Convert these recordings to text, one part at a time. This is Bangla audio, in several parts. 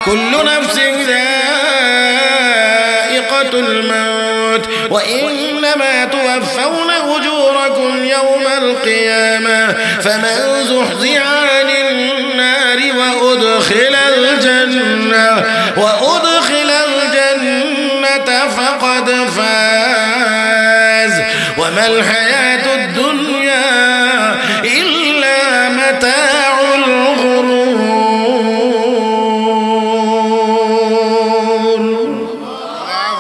কুল্লু নাফসিন যায়িকাতুল মাউত ওয়া ইন্নামা তুওয়াফাউনা উজুরাকুম ইয়াওমাল কিয়ামাহ ফামান যুহজিহা আনিন নারি ওয়া উদখিলাল জান্নাতা ফাকাদ ফাজ ওয়া মাল হায়াতুদ দুনিয়া ইল্লা মাতাউল গুরুর।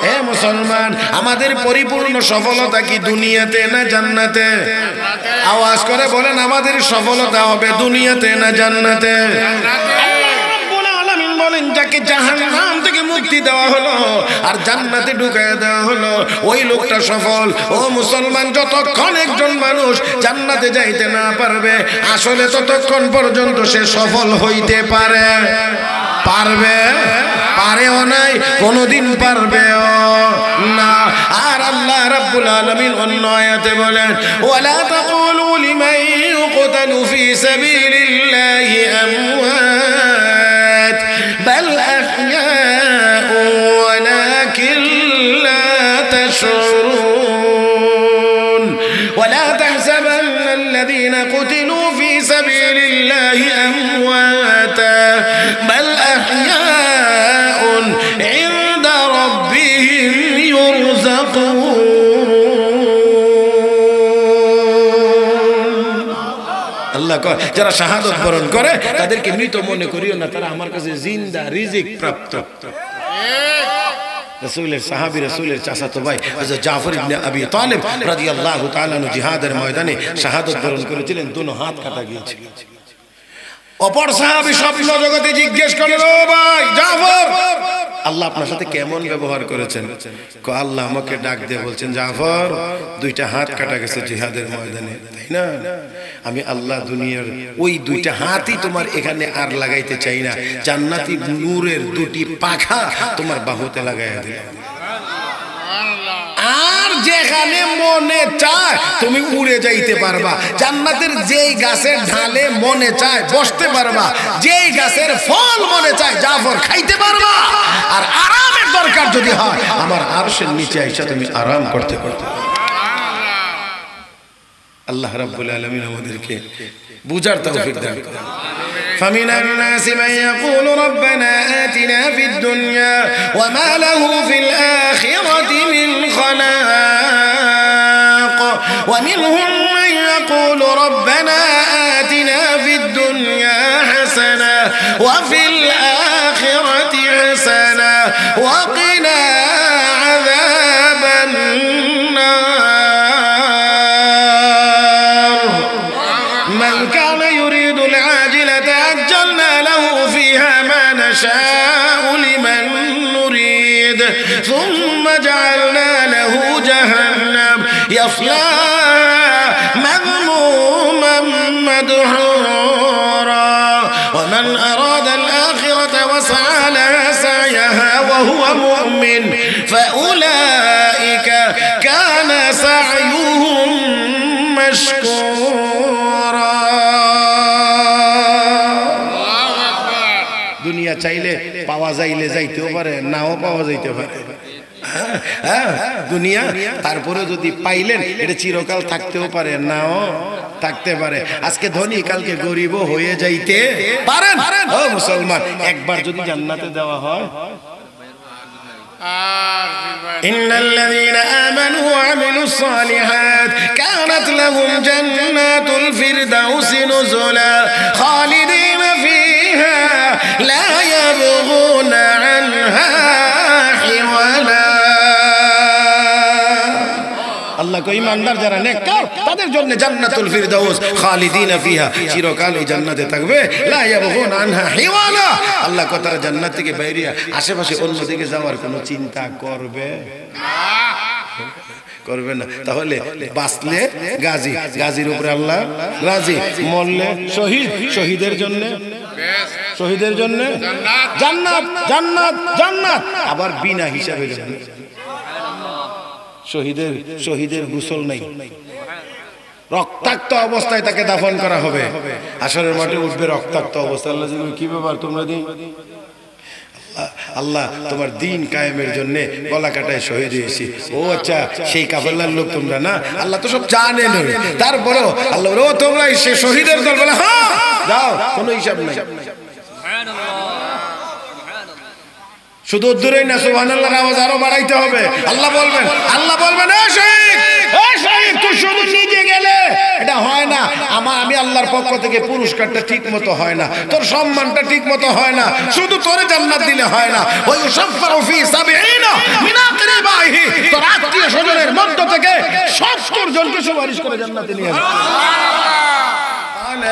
হে মুসলমান, আমাদের পরিপূর্ণ সফলতা কি দুনিয়াতে না জান্নাতে? আওয়াজ করে বলেন, আমাদের সফলতা হবে দুনিয়াতে না জান্নাতে? যাকে জাহান্নাম থেকে মুক্তি দেওয়া হলো আর জান্নাতে ঢুকায় দেওয়া হলো, ওই লোকটা সফল। ও মুসলমান, যতক্ষণ একজন মানুষ জান্নাতে যাইতে না পারবে, আসলে ততক্ষণ পর্যন্ত সে সফল হইতে পারে পারেও নাই, কোনদিন পারবেও না। আর আল্লাহ রাব্বুল আলামিন অন্য আয়াতে বলেন, ওয়ালা তাকুলু লিমান ইউকতালু ফি সাবিলিল্লাহি আমওয়াত বাল আহইয়াউ ওয়ালাকিন লা তাশউরুন ওয়ালা তাহসাবান্না আল্লাযীনা কুতিলু ফি সাবিলিল্লাহি আমওয়াতা বাল আহইয়াউন ইনদা রাব্বিহিম ইউরযাকুন। আল্লাহ কয়, যারা শাহাদাত বরণ করে তাদেরকে মৃত মনে করিও না, তারা আমার কাছে জিন্দা রিজিক প্রাপ্ত। রাসূলের সাহাবী, রাসূলের চাচাতো ভাই হযরত জাফর ইবনে আবি তালিব রাদিয়াল্লাহু তাআলা আনহু জিহাদের ময়দানে শাহাদাত বরণ করেছিলেন, দুনো হাত কাটা গিয়েছিল। অপর সাহাবী স্বপ্ন জগতে জিজ্ঞেস করলেন, ও ভাই জাফর, আল্লাহ আপনার সাথে কেমন ব্যবহার করেছেন? আল্লাহ আমাকে ডাক দিয়ে বলছেন, জাফর, দুইটা হাত কাটা গেছে জিহাদের ময়দানে, তাই না? আমি আল্লাহ দুনিয়ার ওই দুইটা হাতই তোমার এখানে আর লাগাইতে চাই না, জান্নাতি নূরের দুটি পাখা তোমার বাহুতে লাগাইয়া দিলাম। আর যেখানে মনে চায় তুমি উড়ে যাইতে পারবা, জান্নাতের যেই গাছের ঢালে মনে চায় বসতে পারবা, যেই গাছের ফল মনে চায় জাফর খাইতে পারবা। আর আরামের দরকার যদি হয়, আমার আরশের নিচে আইসা তুমি আরাম করতে করতে। আল্লাহ রাব্বুল আলামিন আমাদেরকে বুঝার তৌফিক দান করুন। فمن الناس من يقول ربنا آتنا في الدنيا وما له في الآخرة من خلاق ومنهم من يقول ربنا آتنا في الدنيا حسنة وفي الآخرة حسنة وقنا عذاب النار من كان يريد العاجلة عجلنا له فيها ما نشاء لمن نريد ثم جعلنا له جهنم يصلاها مذموما مدحورا ومن أراد الآخرة وسعى لها سعيها وهو مؤمن فأولئك كان سعيهم مشكورا। দুনিয়া চাইলে পাওয়া যাইলে যাইতেও পারে, নাও পাওয়া যাইতে পারে। দুনিয়া তারপরে যদি পাইলেন, এটা চিরকাল থাকতেও পারে, নাও থাকতে পারে। আজকে ধনী, কালকে গরিব হয়ে যাইতে পারেন। ও মুসলমান, একবার যদি জান্নাতে দেওয়া হয়, إن الذين آمنوا وعملوا الصالحات كانت لهم جنات الفردوس نزلا خالدين فيها لا يبغون عنها حولا। আল্লাহ কই, ইমানদার যারা নেককার তাদের জন্য জান্নাতুল ফিরদাউস খালিদিনা ফিহা, চিরকাল এই জান্নাতে থাকবে, লা ইয়াবগুনা আনহা হিওয়ালা। আল্লাহ কই, তারা জান্নাত থেকে বাইরে আশেপাশে অন্যদিকে যাওয়ার কোনো চিন্তা করবে না। তাহলে বাঁচলে গাজী, গাজীর উপরে আল্লাহ রাজি, মরলে শহীদ, শহীদের জন্য জান্নাত জান্নাত জান্নাত। আবার বিনা হিসাবে জান্নাত। শহীদের গোসল নাই, রক্তাক্ত অবস্থায় তাকে দাফন করা হবে, হাসরের মাঠে উঠবে রক্তাক্ত অবস্থায়। আল্লাহ কি ব্যাপার তোমরা দিন? আল্লাহ তোমার দিন কায়েমের জন্য গলা কাটায় শহীদ হয়েছি। ও আচ্ছা, সেই কাফেলার লোক তোমরা না? আল্লাহ তো সব জানেন। তারপরেও আল্লাহ ও তোমরা সে শহীদের দল বলে হ্যাঁ যাও, কোনো হিসাব নাই। শুধু দূরেই না, সুবহানাল্লাহর আওয়াজ আরো বাড়াইতে হবে। আল্লাহ বলবেন এ শহীদ তুই শুধু নিজে গেলে এটা হয় না, আমি আল্লাহর পক্ষ থেকে পুরস্কারটা ঠিক মতো হয় না, তোর সম্মানটা ঠিক মতো হয় না, শুধু তোরে জান্নাত দিলে হয় না। ওই ইউশাফাউ ফি ৭০ মিন আকরিবাহি, তোর আত্মীয় স্বজনের মধ্য থেকে ৭০ জনকে সুপারিশ করে জান্নাতে নিয়ে আসবে।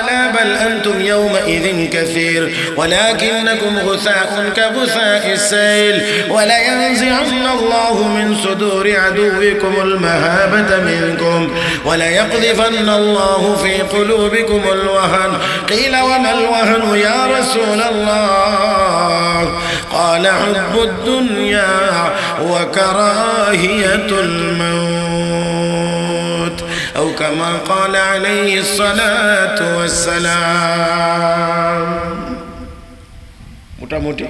لا بل أنتم يومئذ كثير ولكنكم غثاء كغثاء السيل ولينزعن الله من صدور عدوكم المهابة منكم وليقذفن الله في قلوبكم الوهن قيل وما الوهن يا رسول الله قال حب الدنيا وكراهية الموت أو كما قال عليه الصلاة والسلام। মোটামুটি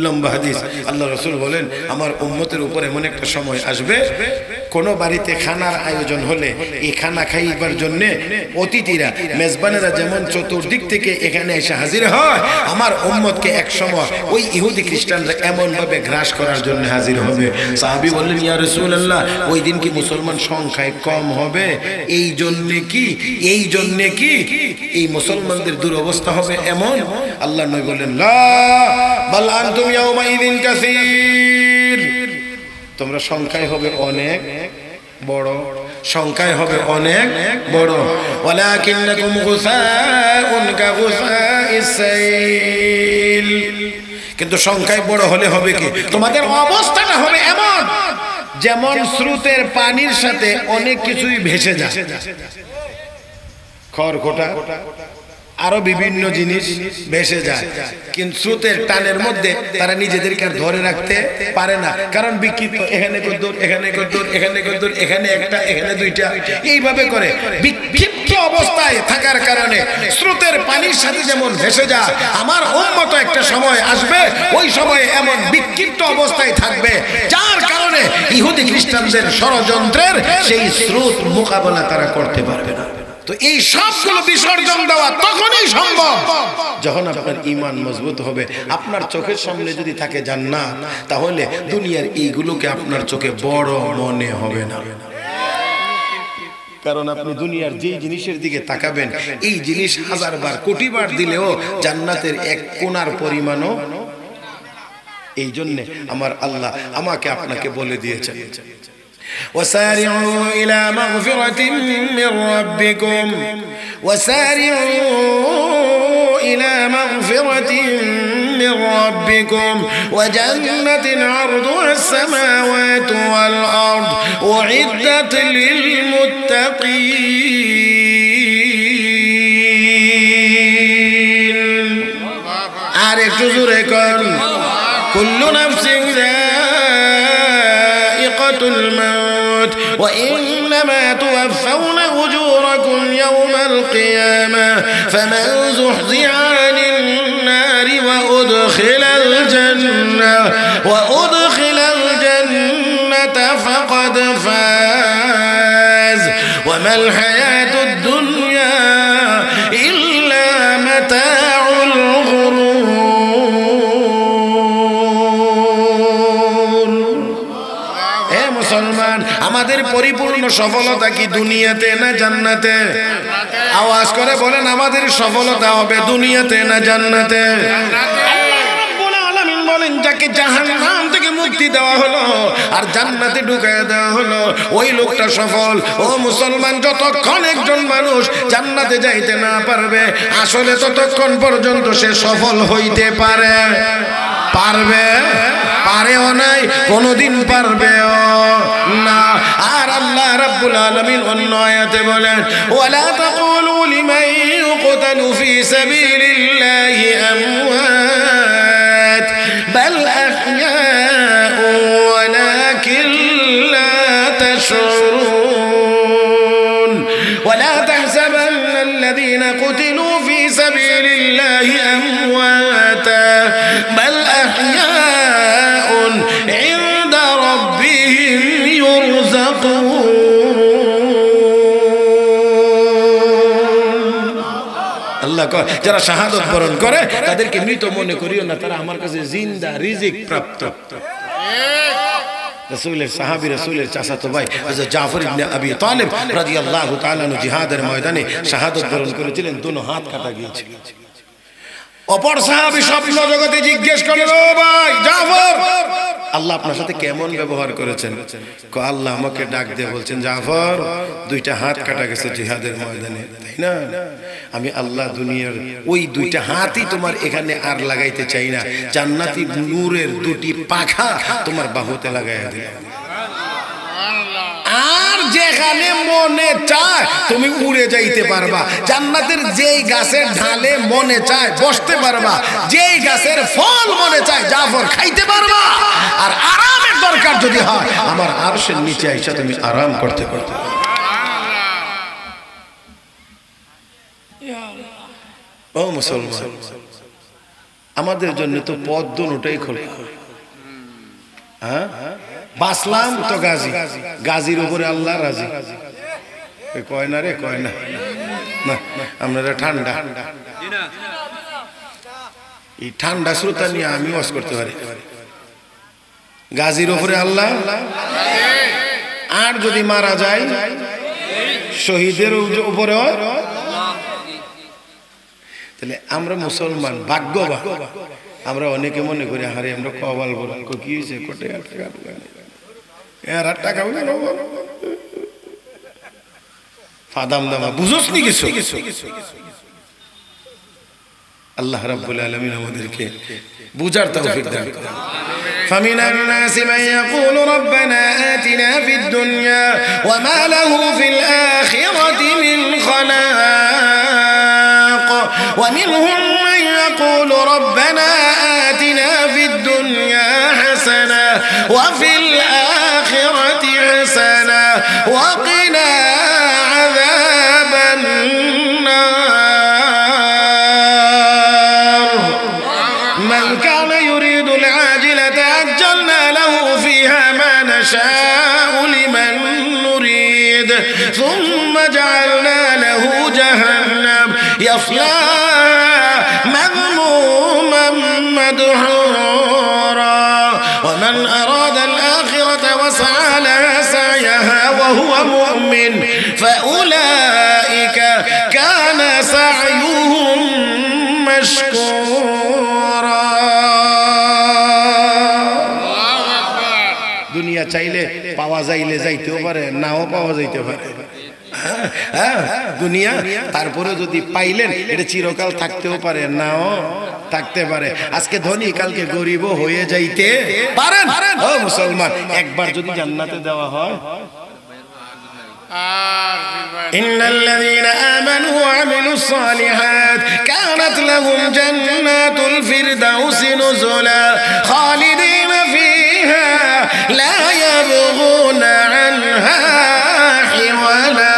লম্বা হাদিস। আল্লাহ রাসূল বলেন আমার উম্মতের উপর এমন একটা সময় আসবে, কোন বাড়িতে খানার আয়োজন হলে এই খানা খাইবার জন্য অতিথিরা মেজবানেরা যেমন চতুর্দিক থেকে এখানে এসে হাজির হয়, আমার উম্মতকে এক সময় ওই ইহুদি খ্রিস্টানরা এমন ভাবে গ্রাস করার জন্য হাজির হবে। সাহাবী বললেন ইয়া রাসূলুল্লাহ ওই দিন কি মুসলমান সংখ্যায় কম হবে? এই জন্য কি এই মুসলমানদের দুরবস্থা হবে এমন? আল্লাহ নবী বললেন লা বাল আনতুম ইয়াউমাইযিন কাসীর, তোমরা সংখ্যায় হবে অনেক বড়, সংখ্যায় হবে অনেক বড়। ওয়ালাকিন্নাকুম গুসাউন কাগুসাইস সাইল, কিন্তু সংখ্যায় বড় হলে হবে কি তোমাদের অবস্থাটা হবে এমন যেমন স্রোতের পানির সাথে অনেক কিছুই ভেসে যায়, খড়খোটা আরো বিভিন্ন জিনিস ভেসে যায়, কিন্তু স্রোতের টানের মধ্যে তারা নিজেদেরকে আর ধরে রাখতে পারে না, কারণ বিক্ষিপ্ত, এখানে কদ্দুর, এখানে কদ্দুর, এখানে কদ্দুর, এখানে একটা, এখানে দুইটা, এইভাবে করে বিক্ষিপ্ত অবস্থায় থাকার কারণে স্রোতের পানির সাথে যেমন ভেসে যায়, আমার উম্মত একটা সময় আসবে ওই সময়ে এমন বিক্ষিপ্ত অবস্থায় থাকবে যার কারণে ইহুদি খ্রিস্টানদের ষড়যন্ত্রের সেই স্রোত মোকাবেলা তারা করতে পারবে না। তো এই সবগুলো বিসর্জন দেওয়া তখনই সম্ভব যখন আপনার ঈমান মজবুত হবে। আপনার চোখের সামনে যদি থাকে জান্নাত, তাহলে দুনিয়ার এইগুলোকে আপনার চোখে বড় মনে হবে না, কারণ আপনি দুনিয়ার যে জিনিসের দিকে তাকাবেন এই জিনিস হাজারবার কোটিবার দিলেও জান্নাতের এক কোণার পরিমাণও। এই জন্য আমার আল্লাহ আমাকে আপনাকে বলে দিয়েছেন وسارعوا إلى مغفرة من ربكم وجنة عرضها السماوات والأرض أعدت للمتقين আরেকটু জোরে কোন كل نفس ذائقة الموت وإنما توفون أجوركم يوم القيامة فمن زحزح عن النار وأدخل الجنة فقد فاز وما الحياة الدنيا إلا متاع الغرور। মুসলমান, আমাদের পরিপূর্ণ সফলতা কি দুনিয়াতে না জান্নাতে? আওয়াজ করে বলেন আমাদের সফলতা হবে দুনিয়াতে না জান্নাতে? যাকে জাহান্নাম থেকে মুক্তি দেওয়া হলো আর জান্নাতে ঢুকায়া দেওয়া হলো ওই লোকটা সফল। ও মুসলমান, যতক্ষণ একজন মানুষ জান্নাতে যাইতে না পারবে আসলে ততক্ষণ পর্যন্ত সে সফল হইতে পারেও নাই, কোনদিন পারবেও না। আর আল্লাহ রাব্বুল আলামিন অন্য আয়াতে বলেন ওয়ালা তাকুলু লিমান ইউকতালু ফি সাবিলিল্লাহি আমওয়াত বাল আহইয়াউ ওয়ালাকিন লা তাশউরুন ওয়ালা তাহসাবান্না আল্লাযীনা কুতিলু ফি সাবিলিল্লাহি আমওয়াতা বাল আহইয়াউ আল্লাহ কয় যারা শাহাদাত বরণ করে তাদেরকে মৃত মনে করিও না, তারা আমার কাছে জিন্দা রিজিক প্রাপ্ত। রাসূলের সাহাবী, রাসূলের চাচাতো ভাই হযরত জাফর ইবনে আবি তালিব রাদিয়াল্লাহু তাআলা আনহু জিহাদের ময়দানে শাহাদাত বরণ করেছিলেন, দুনো হাত কাটা গিয়েছিল। অপর সাহাবী স্বপ্ন জগতে জিজ্ঞেস করলেন, ও ভাই জাফর, আল্লাহ আপনার সাথে কেমন ব্যবহার করেছেন? আল্লাহ আমাকে ডাক দিয়ে বলছেন, জাফর দুইটা হাত কাটা গেছে জিহাদের ময়দানে, তাই না? আমি আল্লাহ দুনিয়ার ওই দুইটা হাতই তোমার এখানে আর লাগাইতে চাই না, জান্নাতি নূরের দুটি পাখা তোমার বাহুতে লাগাইয়া দিলাম। আর যেখানে মনে চায় তুমি উড়ে যাইতে পারবা, জান্নাতের যেই গাছের ঢালে মনে চায় বসতে পারবা, যেই গাছের ফল মনে চায় জাফর খাইতে পারবা। আর আরামের দরকার যদি হয় আমার আরশের নিচে আইসা তুমি আরাম করতে পারবে। ও মুসলমান, আমাদের জন্য তো পথ দুটোই খোলা। হ্যাঁ, বাসলাম তো গাজী, গাজীর উপরে আল্লাহ রাজি। কয় না রে, কয় না, আপনারা ঠান্ডা, এই ঠান্ডা শ্রোতা নিয়ে আমি ওয়াজ করতে পারি। গাজীর উপরে আল্লাহ, আর যদি মারা যায় শহীদের উপরে, তাহলে আমরা মুসলমান ভাগ্যবান। আমরা অনেকে মনে করি হারে আমরা কবাল বল, কি হয়েছে কোটে টাকা ফাদাম দামা বুঝোস নি কিছু। আল্লাহ রাব্বুল আলামিন আমাদেরকে বুঝার তৌফিক দান করেন। فمن الناس من يقول ربنا آتنا في الدنيا وما له في الآخرة من خلاق ومنهم من يقول ربنا آتنا في الدنيا حسنة وفي الآخرة حسنة وقنا عذاب النار من كان يريد العاجلة عجلنا له فيها ما نشاء لمن نريد ثم جعلنا له جهنم يصلاها مذموما مدحورا ومن أراد الآخرة وسعى لها سعيها وهو مؤمن فأولئك كان سعيهم مشكورا। দুনিয়া চাইলে পাওয়া যাইলে যাইতেও পারে, নাও পাওয়া যাইতে পারে। দুনিয়া তারপরে যদি পাইলেন এটা চিরকাল থাকতেও পারে, নাও থাকতে পারে। আজকে ধনী কালকে গরিব হয়ে যাইতে পারেন। ও মুসলমান, একবার যদি জান্নাতে দেওয়া হয়, إن الذين آمنوا وعملوا الصالحات كانت لهم جنات الفردوس نزلا خالدين فيها لا يبغون عنها حولا।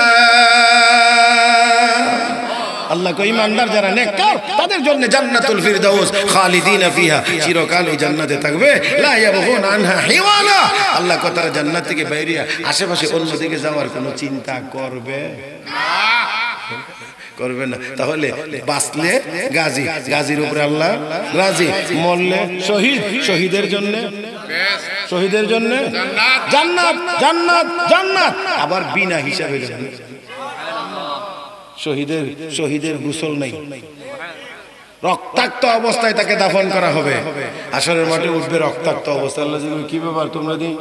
আল্লাহ কই ইমানদার যারা নেককার তাদের জন্য জান্নাতুল ফিরদাউস খালিদিনা ফিহা, চিরকাল এই জান্নাতে থাকবে। লা ইয়াবগুন আনহা হিওয়ালা, আল্লাহ কো তারা জান্নাত থেকে বাইরে আশেপাশে অন্য দিকে যাওয়ার কোনো চিন্তা করবে না। তাহলে বাঁচলে গাজী, গাজীর উপরে আল্লাহ রাজি, মরলে শহীদ, শহীদের জন্য জান্নাত জান্নাত জান্নাত, আবার বিনা হিসাবে জান্নাত। শহীদের গোসল নাই, রক্তাক্ত অবস্থায় তাকে দাফন করা হবে, আসরের মাঠে উঠবে রক্তাক্ত অবস্থায়। আল্লাহ কি ব্যাপার তোমরা দিন,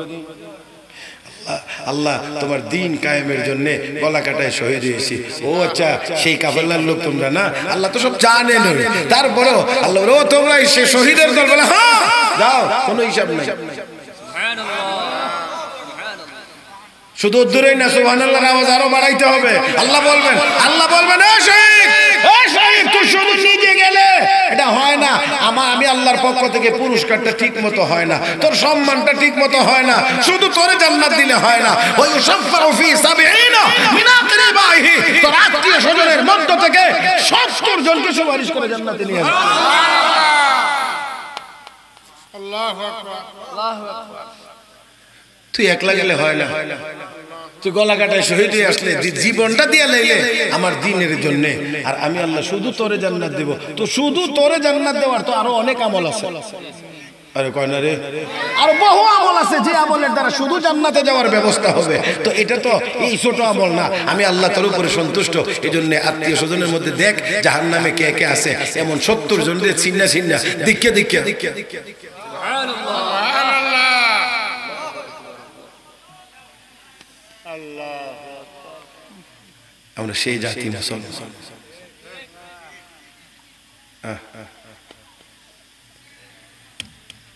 আল্লাহ তোমার দিন কায়েমের জন্য গলা কাটায় শহীদ হয়েছি। ও আচ্ছা, সেই কাফেলার লোক তোমরা না? আল্লাহ তো সব জানেন, তারপরেও আল্লাহ ও তোমরা সে শহীদের দল বলে হ্যাঁ যাও, কোনো হিসাব নাই। শুধু দূরেই না, সুবহানাল্লাহর আওয়াজ আরো বাড়াইতে হবে। আল্লাহ বলবেন এ শহীদ তুই শুধু নিজে গেলে এটা হয় না, আমি আল্লাহর পক্ষ থেকে পুরস্কারটা ঠিক মতো হয় না, তোর সম্মানটা ঠিক মতো হয় না, শুধু তোরে জান্নাত দিলে হয় না। ওই ইউশাফাউ ফি ৭০ মিন আকরিবাহি, তোর আত্মীয় স্বজনের মধ্য থেকে ৭০ জনকে সুপারিশ করে জান্নাতে নিয়ে যাবে। আল্লাহু আকবার, আল্লাহু আকবার। তুই একলা গেলে হয় না, তো গলা কাটায় শহীদ হয়ে আসলে জীবনটা দিয়া লাইলে আমার দ্বীনের জন্য, আর আমি আল্লাহ শুধু তোরে জান্নাত দেব। তো শুধু তোরে জান্নাত দেওয়ার তো আরো অনেক আমল আছে। আরে কয় না রে, আর বহু আমল আছে যে আমলের দ্বারা শুধু জান্নাতে যাওয়ার ব্যবস্থা হবে। তো এটা তো এই ছোট আমল না। আমি আল্লাহ তার উপরে সন্তুষ্ট, এই জন্য আত্মীয় স্বজনের মধ্যে দেখ জাহান্নামে কে কে আছে, এমন 70 জন দিয়ে ছিন্না ছিন্না দিকে দিকে আমরা সেই জাতি না।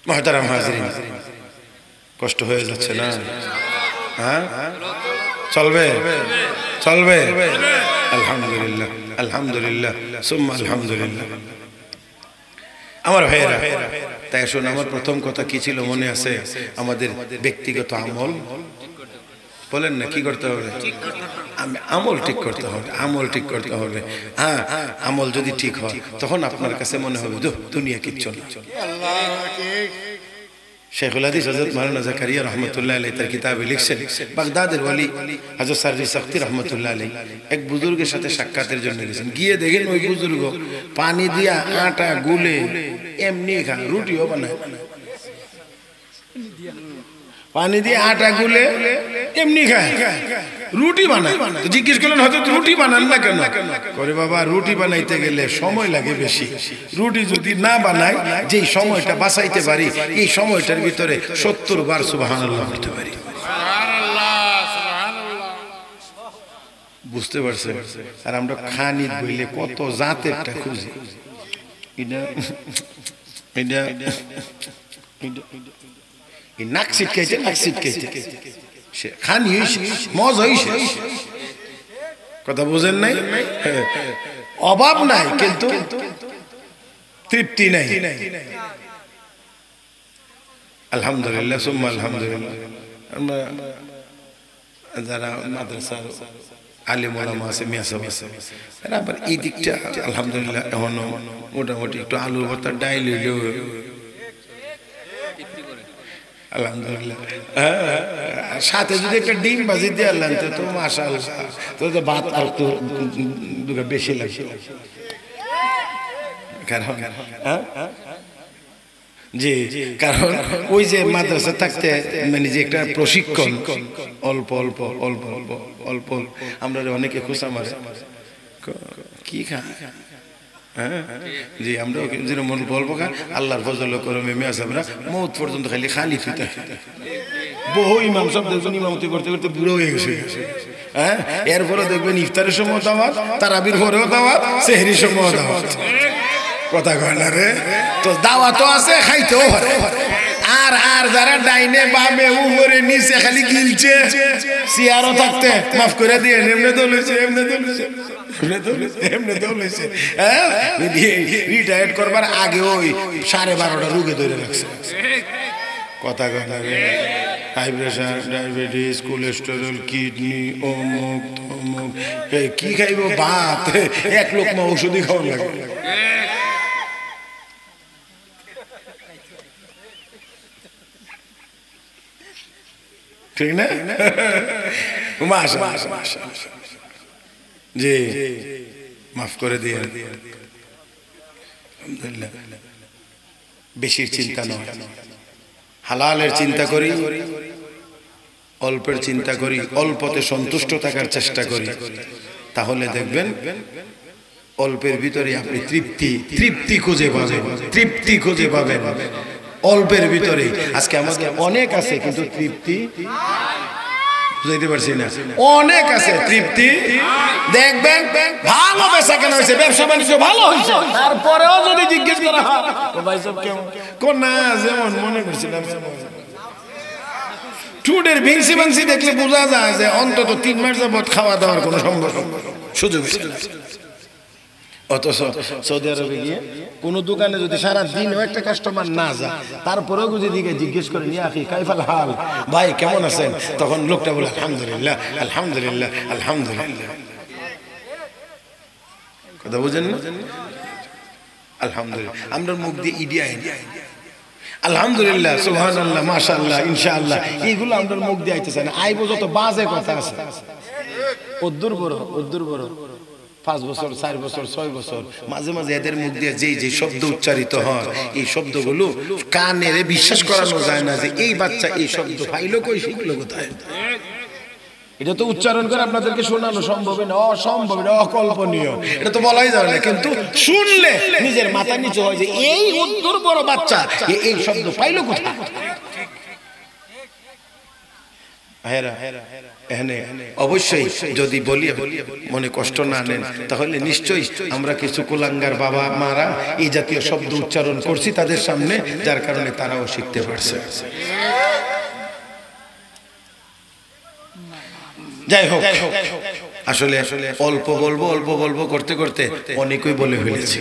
মুহতারাম হাজিরিন, কষ্ট হয়ে যাচ্ছে না? হ্যাঁ, চলবে চলবে। আলহামদুলিল্লাহ আলহামদুলিল্লাহ সুম্মা আলহামদুলিল্লাহ। আমার ভাইয়েরা, তাই শুনুন, আমার প্রথম কথা কি ছিল মনে আছে? আমাদের ব্যক্তিগত আমল, বলেন না কি করতে হবে? আমল ঠিক করতে হবে, আমল ঠিক করতে হবে। হ্যাঁ, আমল যদি ঠিক হয় তখন আপনার কাছে মনে হবে দুনিয়া কিচ্ছু না। শেখুল হাদিস হযরত মাওলানা জাকারিয়া রহমাতুল্লাহ আলাইহি তার কিতাবে লিখছেন, বাগদাদের ওলি হযরত সারজি সাখতি রহমাতুল্লাহ আলাইহি এক বুজুর্গের সাথে সাক্ষাতের জন্য গেছেন। গিয়ে দেখেন ওই বুজুর্গ পানি দিয়া আটা গুলে এমনি খান, রুটিও বানায়, পানি দিয়ে আটা গুলে এমনি খায়, রুটি বানায়। তো জিজ্ঞেস করলেন হযরত রুটি বানান না কেন? করে বাবা রুটি বানাইতে গেলে সময় লাগে বেশি, রুটি যদি না বানাই যেই সময়টা বাঁচাইতে পারি এই সময়টার ভিতরে 70 বার সুবহানাল্লাহ বলতে পারি। বুঝতে পারছে? আর আমরা খানিত বইলে কত জাতেরটা খুঁজি, এটা এটা নাক ছিটকাইছে, নাক ছিটকাইছে, খানি মজ হইছে, কথা বুঝেন নাই? অভাব নাই কিন্তু তৃপ্তি নাই। আলহামদুলিল্লাহ সুম্মা আলহামদুলিল্লাহ। আমরা যারা মাদ্রাসার আলেম ওলামা আছে, মিয়া সাহেব আছে, এরা আবার এই দিকটা আলহামদুলিল্লাহ এখনো মোটামুটি একটু আলুর ভর্তা ডাইল হইলেও আলহামদুলিল্লাহ, সাথে যদি একটা ডিম ভাজি দিয়ে আনলেন তো মাশাআল্লাহ, তো ভাত আর তো বেশি লাগে। কারণ জি, কারণ ওই যে মাদ্রাসা থাকতে মানে যে একটা প্রশিক্ষণ, অল্প অল্প অল্প অল্প অল্প আমরা অনেকে খোঁচা মারে কি খায়। হ্যাঁ জি, আমরা যেরকম অল্প খাই, আল্লাহর ফজল করমে মিয়া সাহেবরা মৌত পর্যন্ত খালি খালি থুইতে। বহু ইমাম সব দেখবেন ইমামতি করতে করতে বুড়ো হয়ে গেছে। হ্যাঁ, এরপরে দেখবেন ইফতারের সময় দাওয়াত, তারাবির পরেও দাওয়াত, সেহরির সময় দাওয়াত। কথা কয় না রে? তো দাওয়াতও আছে, খাইতেও হয়। আর আর যারা ডাইনে বামে উপরে নিচে খালি গিলছে, চেয়ারও থাকতে মাফ করে দিয়ে এমনি দৌলেছে, এমনি দৌলেছে, এমনি দৌলেছে। হ্যাঁ, রিটায়ার্ড করবার আগে ওই 12:30 রুগে ধরে রাখছে। কথা কয় না রে? High pressure, diabetes, cholesterol, kidney, অমুক তমুক, কি খাইব? ভাত, এক লোকমা ওষুধই খাওয়া লাগে। ঠিক না? জি, মাফ করে দিয়ে আলহামদুলিল্লাহ। বেশির চিন্তা নয়, হালালের চিন্তা করি, অল্পের চিন্তা করি, অল্পতে সন্তুষ্ট থাকার চেষ্টা করি, তাহলে দেখবেন অল্পের ভিতরে আপনি তৃপ্তি তৃপ্তি খুঁজে পাবেন, তৃপ্তি খুঁজে পাবেন অল্পের ভিতরে। আজকে আমাদের অনেক আছে কিন্তু তৃপ্তি বুঝাইতে পারছি না। অনেক আছে তৃপ্তি, দেখবেন ভালো বেচা কেনা হয়েছে, ব্যবসা বাণিজ্য ভালো হয়েছে, তারপরেও যদি জিজ্ঞেস করা হয় ভাই সব কেমন, কোন না যেমন মনে করছিলাম। টুডের ভিংসি ভাংসি দেখলে বোঝা যায় যে অন্তত 3 মাস যাবত খাওয়া দাওয়ার কোনো সম্ভব সুযোগ ছিল। অথচ সৌদি আরবে গিয়ে কোনো দোকানে যদি সারা দিনও একটা কাস্টমার না যায়, তারপরেও যদি দিকে জিজ্ঞেস করে নিয়ে আখি কাইফাল হাল, ভাই কেমন আছেন, তখন লোকটা বলে আলহামদুলিল্লাহ আলহামদুলিল্লাহ আলহামদুলিল্লাহ। কথা বুঝেন না? আলহামদুলিল্লাহ। আমরা মুখ দিয়ে ইডিয়া আলহামদুলিল্লাহ, সুবহানাল্লাহ, মাশাআল্লাহ, ইনশাআল্লাহ, এইগুলো আমাদের মুখ দিয়ে আইতেছে না। আইবো যত বাজে কথা আছে, অদ্দুর বড় 5 বছর, 4 বছর, 6 বছর, মাঝে মাঝে এদের মুখ দিয়ে যে শব্দ উচ্চারিত হয়, এই শব্দগুলো কানে বিশ্বাস করানো যায় না যে এই বাচ্চা এই শব্দ পাইলো কই, শিখলো কোথায়। এটা তো উচ্চারণ করে আপনাদেরকে শোনানো সম্ভব না, অসম্ভব, অকল্পনীয়, এটা তো বলাই যাবে না। কিন্তু শুনলে নিজের মাথা নিচু হয় যে এই অদ্দুর বড় বাচ্চা এই শব্দ পাইলো কোথায়। অবশ্যই যদি বলি মনে কষ্ট না নেন, তাহলে নিশ্চয়ই আমরা কিছু কুলাঙ্গার বাবা মারা এই জাতীয় শব্দ উচ্চারণ করছি তাদের সামনে, যার কারণে তারাও শিখতে পারছে। যাই হোক, আসলে অল্প বলবো করতে করতে অনেকই বলে ফেলেছি।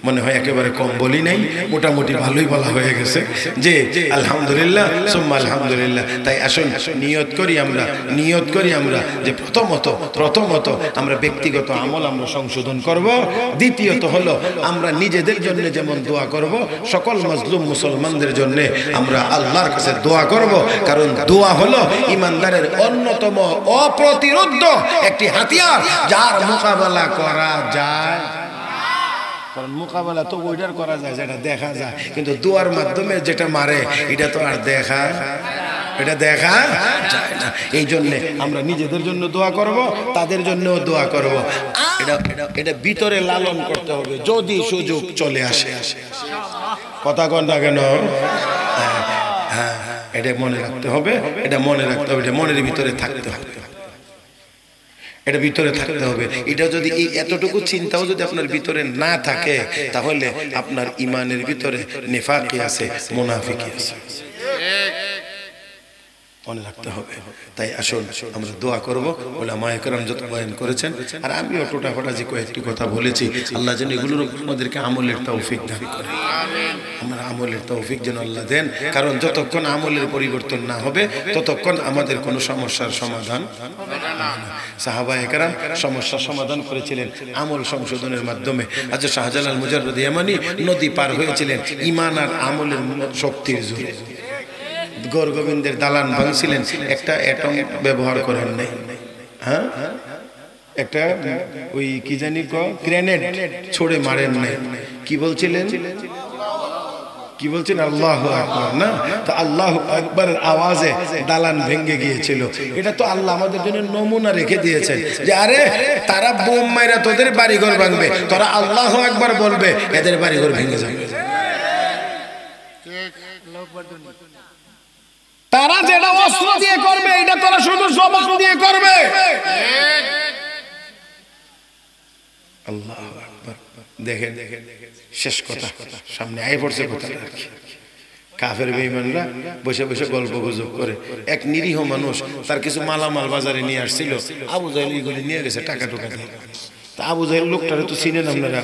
মনে হয় একেবারে কম বলি নাই, মোটামুটি ভালোই বলা হয়ে গেছে যে আলহামদুলিল্লাহ সুম্মা আলহামদুলিল্লাহ। তাই আসুন নিয়ত করি আমরা যে প্রথমত আমরা ব্যক্তিগত আমল আমরা সংশোধন করব। দ্বিতীয়ত হলো আমরা নিজেদের জন্য যেমন দোয়া করব, সকল মাজলুম মুসলমানদের জন্য আমরা আল্লাহর কাছে দোয়া করব। কারণ দোয়া হলো ইমানদারের অন্যতম অপ্রতিরোধ্য একটি হাতিয়ার, যার মোকাবেলা করা যায়। কারণ মোকাবেলা তো ওইটার করা যায় যেটা দেখা যায়, কিন্তু দোয়ার মাধ্যমে যেটা মারে এটা তো আর দেখা যায় না। এই জন্য আমরা নিজেদের জন্য দোয়া করব, তাদের জন্যও দোয়া করব। এটা ভিতরে লালন করতে হবে যদি সুযোগ চলে আসে। কথা কন না কেন? হ্যাঁ, এটা মনে রাখতে হবে, এটা মনের ভিতরে থাকতে হবে, এটা ভিতরে থাকতে হবে। এটা যদি এই এতটুকু চিন্তাও যদি আপনার ভিতরে না থাকে, তাহলে আপনার ইমানের ভিতরে নিফাকি আছে, মুনাফিকি আছে, মনে রাখতে হবে। তাই আসুন আমরা দোয়া করব। উলামায়ে কেরাম যত বয়ান করেছেন, আর আমিও টোটাফাটা যে কয়েকটি কথা বলেছি, আল্লাহ যেন এগুলোর উপর আমাদেরকে আমলের তৌফিক দান করেন। আমরা আমলের তৌফিক যেন আল্লাহ দেন, কারণ যতক্ষণ আমলের পরিবর্তন না হবে ততক্ষণ আমাদের কোনো সমস্যার সমাধান হবে না। সাহাবায়ে কেরাম সমস্যার সমাধান করেছিলেন আমল সংশোধনের মাধ্যমে। আচ্ছা, শাহজালাল মুজাররদি ইয়ামানি নদী পার হয়েছিলেন ঈমান আর আমলের শক্তির জোরে। গৌর গোবিন্দের দালান ভাঙছিলেন, একটা অ্যাটম ব্যবহার করেন নাই। হ্যাঁ, একটা ওই কি জানি গ্রেনেড ছড়ে মারেন নাই। কি বলছিলেন? আল্লাহু আকবার না? তো আল্লাহু আকবারের আওয়াজে দালান ভেঙে গিয়েছিল। এটা তো আল্লাহ আমাদের জন্য নমুনা রেখে দিয়েছেন যে আরে তারা বোম মাইরা তোদের বাড়িঘর ভাঙবে, তোরা আল্লাহু আকবার বলবে, এদের বাড়িঘর ভেঙে যাবে। তারা যেটা অস্ত্র দিয়ে করবে, এটা তোরা শুধু জবান দিয়ে করবে। আল্লাহু আকবার। দেখেন শেষ কথা সামনে আয় পড়ছে কথা। কাফের বেঈমানরা বসে বসে গল্প গুজব করে। এক নিরীহ মানুষ তার কিছু মালামাল বাজারে নিয়ে আসছিল, আবু জাহেল এগুলি নিয়ে গেছে টাকা টুকা দিয়ে। তা আবু জাহেল লোকটারে তো চিনেন আপনারা,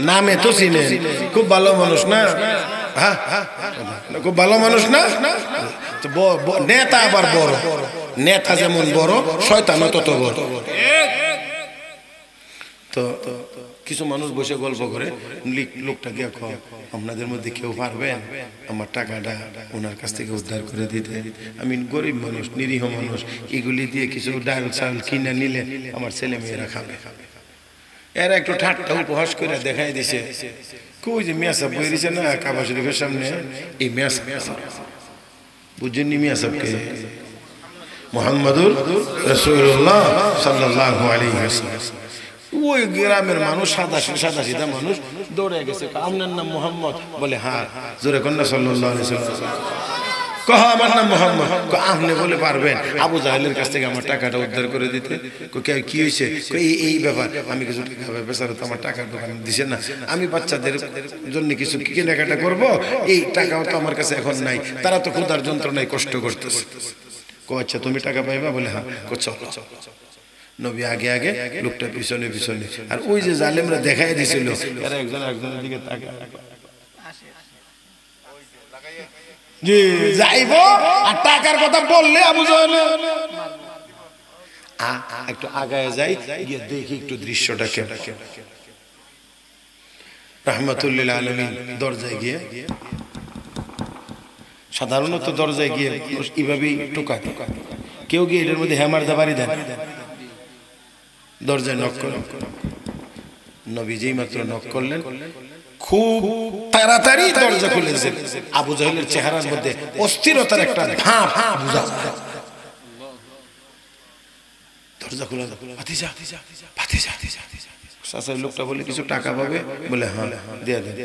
নামে তো চিনেন, খুব ভালো মানুষ না? হ্যাঁ, খুব ভালো মানুষ না? নেতা আবার বড়, নেতা যেমন বড় শয়তানও তত বড়। তো কিছু মানুষ বসে গল্প করে, লোকটা গিয়ে আপনাদের মধ্যে কেউ পারবেন আমার টাকাটা ওনার কাছ থেকে উদ্ধার করে দিতে? আমি গরিব মানুষ, নিরীহ মানুষ, এগুলি দিয়ে কিছু ডাল চাল কিনে নিলে আমার ছেলে মেয়েরা খাবে। এরা একটু ঠাট্টা উপহাস করে দেখাই দিছে, কই যে মেয়াসাব বইছে না কাবা শরীফের সামনে, এই মেয়াসাব বুঝছেননি? মেয়াসাবকে মুহাম্মাদুর রাসূলুল্লাহ সাল্লাল্লাহু আলাইহি ওয়াসাল্লাম। ওই গ্রামের মানুষ সাদা সিধা মানুষ দৌড়ে গেছে, আপনার নাম মোহাম্মদ? বলে হ্যাঁ। জোরে কন্যা সাল্লাল্লাহু আলাইহি ওয়াসাল্লাম। কহ আমার নাম মোহাম্মদ। আপনি বলে পারবেন আবু জাহেলের কাছ থেকে আমার টাকাটা উদ্ধার করে দিতে? কি হয়েছে? এই ব্যাপার, আমি কিছু টাকা বেচারা তো আমার টাকার দোকান দিছে না, আমি বাচ্চাদের জন্য কিছু কেনাকাটা করবো, এই টাকাও তো আমার কাছে এখন নাই, তারা তো ক্ষুধার যন্ত্রণায় কষ্ট করতেছে। আচ্ছা তুমি টাকা পাইবা? বলে হ্যাঁ। চলো। নবী আগে আগে, লোকটা পিছনে পিছনে, আর ওই যে জালেমরা দেখাই দিছিল, এরা একজন একজনের দিকে তাকায় জি যাইবো, আর টাকার কথা বললে আবু জাহেল একটু আগায় যাই, গিয়ে দেখি একটু দৃশ্যটা কেমন। রাহমাতুল লিল আলামিন দরজায় গিয়ে সাধারণত দরজায় গিয়ে এইভাবেই টোকা, কেউ গিয়ে এটার মধ্যে হ্যামার দা বাড়ি দেন, দরজায় নক করে। নবী যেই মাত্র নক করলেন, খুব তাড়াতাড়ি দরজা খুলেছে। আবু জাহেলের চেহারার মধ্যে অস্থিরতার একটা ভাব বোঝা যায়। দরজা খুলে, ভাতিজা ভাতিজা, চাচার লোকটা বলে কিছু টাকা পাবে, বলে হ্যাঁ দিয়ে দেন।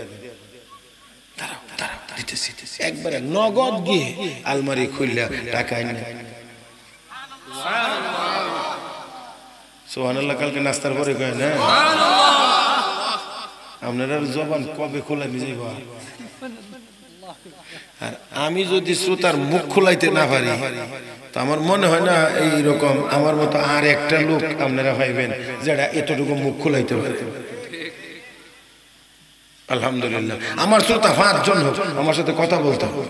দাঁড়াও দাঁড়াও দিতেছি। একবারে নগদ গিয়ে আলমারি খুললে টাকা এনে, সুবহানাল্লাহ। কালকে নাস্তার পরে কয় না, আপনারা জবান কবে খোলাবি যাইব? আর আমি যদি শ্রোতার মুখ খোলাইতে না পারি, তো আমার মনে হয় না এইরকম আমার মতো আর একটা লোক আপনারা পাইবেন যেটা এতটুকু মুখ খোলাইতে পারে। আলহামদুলিল্লাহ, আমার শ্রোতা 5 জন হোক, আমার সাথে কথা বলতে হবে।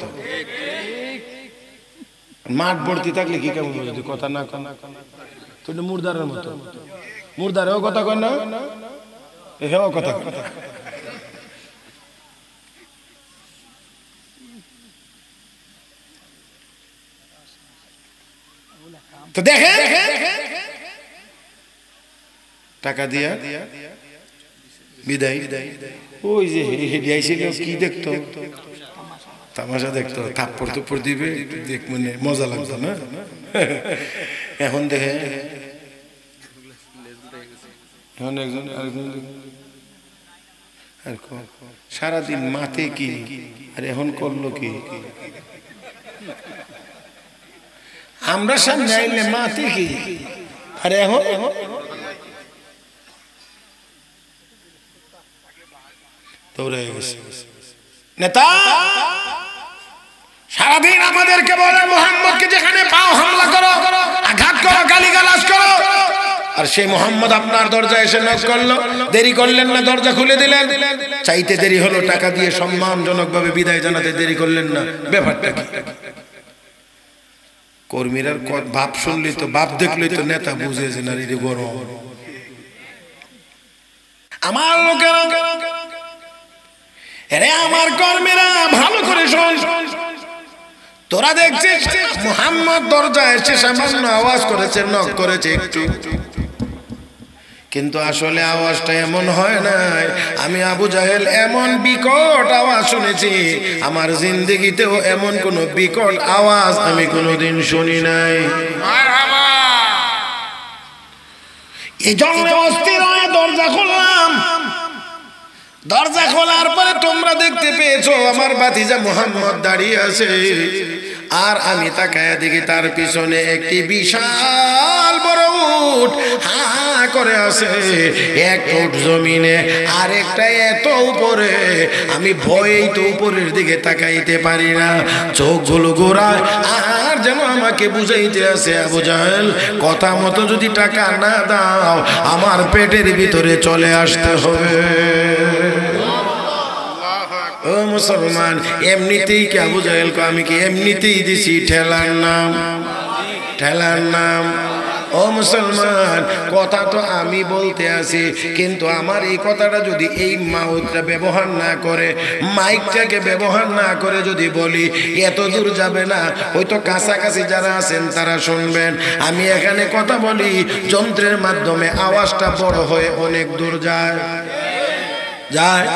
মাঠ ভর্তি থাকলে কি কেমন, যদি কথা না কন তো মুর্দারের মতো, মুর্দারেও কথা কয় না, হেও কথা কয়। তো দেখেন টাকা দিয়া বিদায়। ওই যে হেডি আইছিল, কি দেখতো, তামাশা দেখতো, থাপ্পড় থুপ্পড় দিবে, দেখ মানে মজা লাগতো না। এখন দেখে এখন একজন আরেকজন সারাদিন মাতে কি আর এখন করলো কি। আমরা সামনে আইলে মাতে কি আর এখন দৌড়ে গেছে নেতা। সারাদিন আমাদেরকে বলে মুহাম্মদকে যেখানে পাও হামলা করো, আঘাত করো, গালিগালাজ করো। আর সেই মুহাম্মদ আপনার দরজায় এসে নক করলো, দেরি করলেন না, দরজা খুলে দিলেন। চাইতে দেরি হলো, টাকা দিয়ে সম্মানজনক ভাবে বিদায় জানাতে দেরি করলেন না, ব্যাপারটা কি? কর্মীরা বাপ শুনলি তো, বাপ দেখলি তো নেতা বুঝেছে না রে গরম। আমার লোকেরা, আরে আমার কর্মীরা ভালো করে শোন, তোরা দেখছিস মুহাম্মদ দরজায় এসে সামান্য আওয়াজ করেছে, নক করেছে একটু, কিন্তু আসলে আওয়াজটা এমন হয় নাই। আমি আবু জাহেল এমন বিকট আওয়াজ শুনেছি, আমার জিন্দেগিতেও এমন কোন বিকট আওয়াজ আমি কোনোদিন শুনি নাই। এই জন্য অস্থির হয়ে দরজা খুললাম। দরজা খোলার পরে তোমরা দেখতে পেয়েছো আমার ভাতিজা মুহাম্মদ দাঁড়িয়ে আছে, আর আমি তাকায়া দেখি তার পিছনে একটি বিশাল বড় উট হা করে আছে, এক উট জমিনে আর একটা এত উপরে। আমি ভয়েই তো উপরের দিকে তাকাইতে পারি না, চোখগুলো ঘোরায় আর যেন আমাকে বুঝাইতে আছে, আবু জাহেল কথা মতো যদি টাকা না দাও আমার পেটের ভিতরে চলে আসতে হবে। ও মুসলমান, এমনিতেই কি আবু জাহেলকে আমি কি এমনিতেই দিছি ঠেলার নাম, ঠেলার নাম? ও মুসলমান, কথা তো আমি বলতে আছি, কিন্তু আমার এই কথাটা যদি এই মাউথটা ব্যবহার না করে, মাইকটাকে ব্যবহার না করে যদি বলি, এত দূর যাবে না। হয়তো কাছাকাছি যারা আছেন তারা শুনবেন। আমি এখানে কথা বলি, যন্ত্রের মাধ্যমে আওয়াজটা বড় হয়ে অনেক দূর যায়, যায়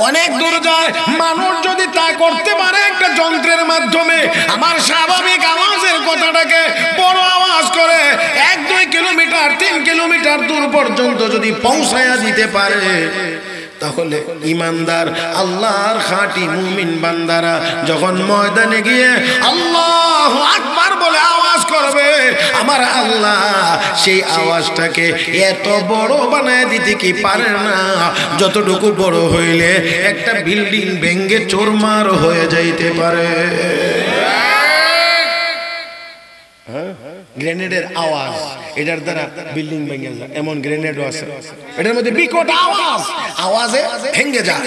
অনেক দূর যায়। মানুষ যদি তা করতে পারে একটা যন্ত্রের মাধ্যমে, আমার স্বাভাবিক আওয়াজের কথাটাকে বড় আওয়াজ করে 1-2 কিলোমিটার 3 কিলোমিটার দূর পর্যন্ত যদি পৌঁছায়া দিতে পারে, তাহলে ইমানদার আল্লাহর খাঁটি মুমিন বান্দারা যখন ময়দানে গিয়ে আল্লাহু আকবার বলে আওয়াজ করবে, আমার আল্লাহ সেই আওয়াজটাকে এত বড় বানায় দিতে কি পারে না, যতটুকু বড় হইলে একটা বিল্ডিং ভেঙে চুরমার হয়ে যাইতে পারে। গ্রেনেডের আওয়াজ, এটার দ্বারা বিল্ডিং ভেঙে যায়, এমন গ্রেনেডও আছে। এটার মধ্যে বিকট আওয়াজ, আওয়াজে ভেঙে যায়।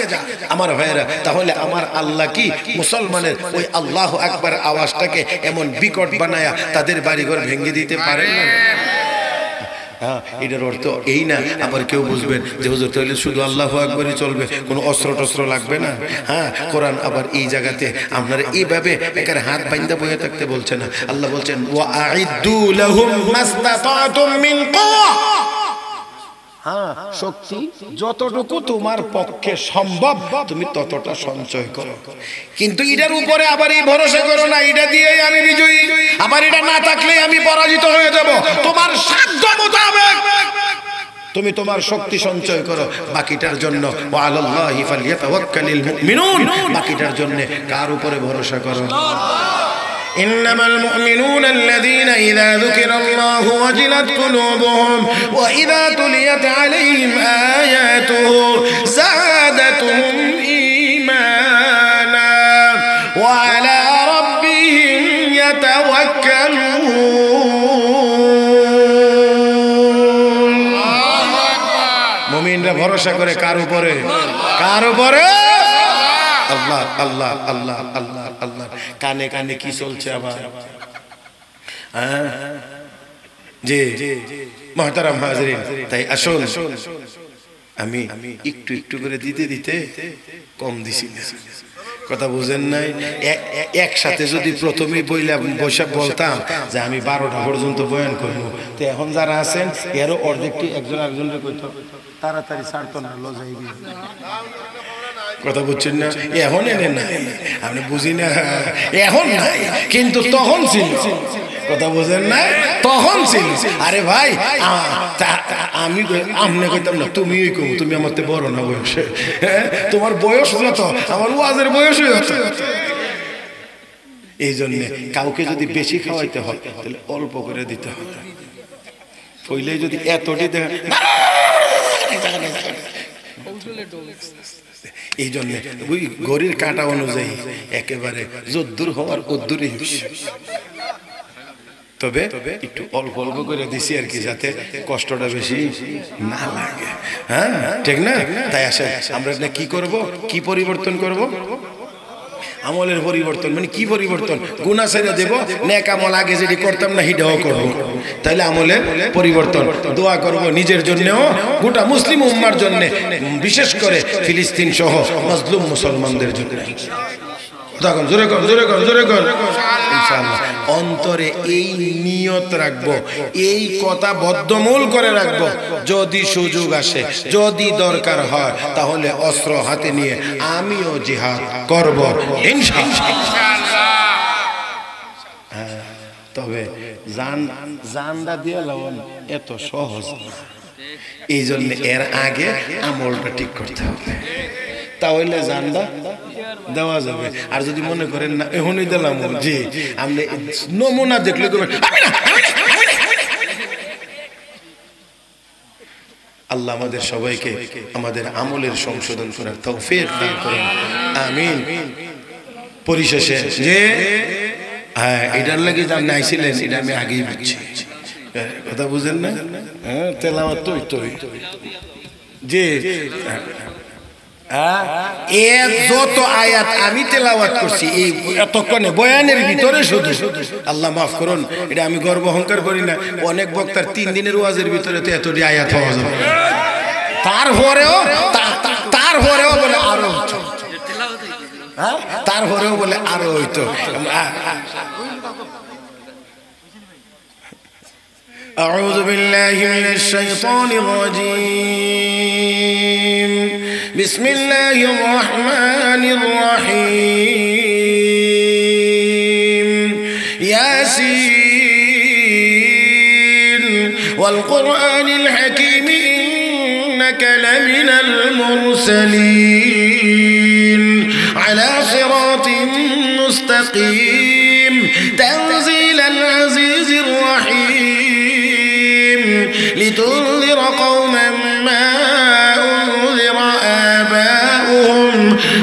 আমার ভাইয়েরা, তাহলে আমার আল্লাহ কি মুসলমানের ওই আল্লাহু আকবার আওয়াজটাকে এমন বিকট বানায়া তাদের বাড়িঘর ভেঙে দিতে পারে না? হ্যাঁ, এটার অর্থ এই না আবার কেউ বুঝবেন যে হুজুর তাহলে শুধু আল্লাহু আকবারই চলবে, কোনো অস্ত্র টস্ত্র লাগবে না। হ্যাঁ, কোরআন আবার এই জায়গাতে আপনারা এইভাবে একেবারে হাত বাইন্ধা বয়ে থাকতে বলছে না। আল্লাহ বলছেন ওয়া আইদ্দু লাহুম মাসতাতাতুম মিন কুওয়া। হ্যাঁ, শক্তি যতটুকু তোমার পক্ষে সম্ভব তুমি ততটা সঞ্চয় করো, কিন্তু এটার উপরে আবার এই ভরসা করো না এটা দিয়েই আমি বিজয়ী, আবার এটা না থাকলে আমি পরাজিত হয়ে যাব। তোমার সাধ্য মোতাবেক তুমি তোমার শক্তি সঞ্চয় করো, বাকিটার জন্য ওয়া আলাল্লাহি ফালইয়াতাওয়াক্কালিল মুমিনুন, বাকিটার জন্য কার উপরে ভরসা করো? إنما المؤمنون الذين إذا ذكر الله وجلت قلوبهم وإذا تليت عليهم آياته زادتهم إيمانا وعلى ربهم يتوكلون। মুমিনরা ভরসা করে কার উপরে? কার উপরে? আল্লাহ আল্লাহ আল্লাহ আল্লাহ আল্লাহ। কানে কানে কি চলছে আবার? জি মুহতারাম হাজরিন, তাই আসুন আমি একটু একটু করে দিতে দিতে কম দিছি, কথা বুঝেন নাই? একসাথে যদি প্রথমেই বৈশাখ বলতাম যে আমি 12টা পর্যন্ত বয়ান করবো, তো এখন যারা আছেন এরও অর্ধেকটি একজন আরেকজনকে কইতো তাড়াতাড়ি ছাড়তো না, লজাই দিয়ে। কথা বুঝছেন না? এখন এনে না, আপনি বুঝি না, এখন নাই কিন্তু তখন ছিল। কথা বুঝেন না? তখন ছিল। আরে ভাই আমি আমনে কইতাম না, তুমি কম, তুমি আমার থেকে বড় না বয়সে, তোমার বয়স যত আমার ওয়াজের বয়স যত। এই জন্যে কাউকে যদি বেশি খাওয়াইতে হয় তাহলে অল্প করে দিতে হবে। পইলে যদি এতটি দেখা, এই জন্য ওই ঘড়ির কাঁটা অনুযায়ী একেবারে যদ্দূর হওয়ার উদ্দূরই। তবে একটু অল্প অল্প করে দিছি আর কি, যাতে কষ্টটা বেশি না লাগে। হ্যাঁ, ঠিক না? তাই আসে আমরা কি করব, কি পরিবর্তন করব? আমলের পরিবর্তন। মানে কি পরিবর্তন? গুনাহ ছেড়ে দেব, নেক আমল আগে যেটি করতাম না হিটাও করব, তাহলে আমলের পরিবর্তন। দোয়া করব নিজের জন্যও, গোটা মুসলিম উম্মার জন্য, বিশেষ করে ফিলিস্তিন সহ মজলুম মুসলমানদের জন্য। তখন জোরে কর, জোরে কর, জোরে কর ইনশাআল্লাহ। অন্তরে এই নিয়ত রাখবো, এই কথা বদ্ধমূল করে রাখবো, যদি সুযোগ আসে, যদি দরকার হয়, তাহলে অস্ত্র হাতে নিয়ে আমিও জিহাদ করব ইনশাআল্লাহ। তবে জানটা দিয়ে লওন এত সহজ, এই জন্য এর আগে আমলটা ঠিক করতে হবে, তাহলে জানটা দেওয়া যাবে। আর যদি মনে করেন না এখনই দিলাম, জি আপনি নমুনা দেখলে আল্লাহ আমাদের সবাইকে আমাদের আমলের সংশোধন করার তৌফিক দান করুন, আমিন। পরিশেষে যে হ্যাঁ এটার লাগে যা নাইছিলেন এটা আমি আগেই বুঝছি, কথা বুঝেন না? হ্যাঁ, তেলাওয়াত তো যে যত আয়াত আমি তেলাওয়াত করছি এই এতক্ষণে বয়ানের ভিতরে, শুধু আল্লাহ মাফ করুন, এটা আমি গর্ব অহংকার করি না, অনেক বক্তার 3 দিনের ওয়াজের ভিতরে তো এতটি আয়াত হওয়া যাবে। তারপরেও বলে আরো হইতো, তারপরেও বলে আরো হইতো। أعوذ بالله من الشيطان الرجيم. بسم الله الرحمن الرحيم. ياسين والقرآن الحكيم إنك لمن المرسلين على صراط مستقيم تنزيل العزيز الرحيم لتنذر قوما ما أنذر آباؤهم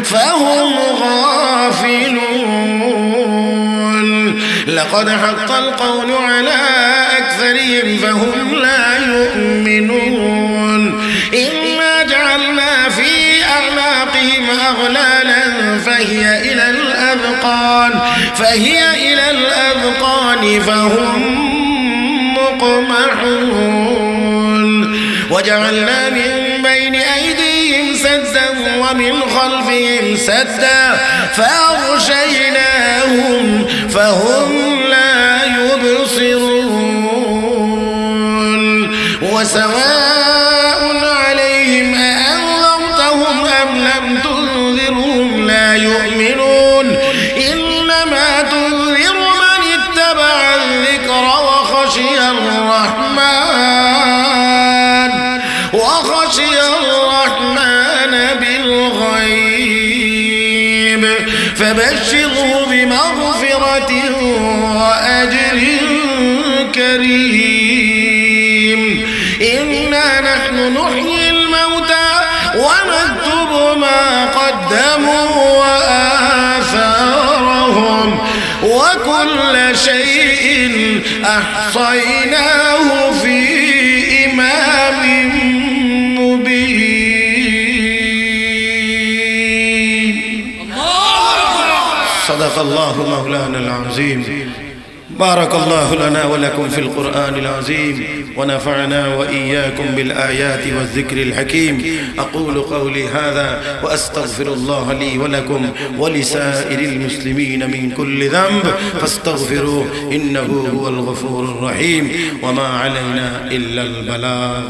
فهم غافلون لقد حق القول على أكثرهم فهم لا يؤمنون إنا جعلنا في أعناقهم أغلالا فهي إلى الأذقان فهم مقمحون وجعلنا من بين أيديهم سدا ومن خلفهم سدا فأغشيناهم فهم لا يبصرون وسواء عليهم أأنذرتهم أم لم تنذرهم لا يؤمنون إنما تنذر من اتبع الذكر وخشي الرحمن بالغيب فبشره بمغفرة وأجر كريم إنا نحن نحيي الموتى ونكتب ما قدموا وآثارهم وكل شيء أحصيناه في إمام مبين. صدق الله مولانا العظيم. بارك الله لنا ولكم في القرآن العظيم ونفعنا وإياكم بالآيات والذكر الحكيم. أقول قولي هذا وأستغفر الله لي ولكم ولسائر المسلمين من كل ذنب فاستغفروه إنه هو الغفور الرحيم وما علينا إلا البلاغ.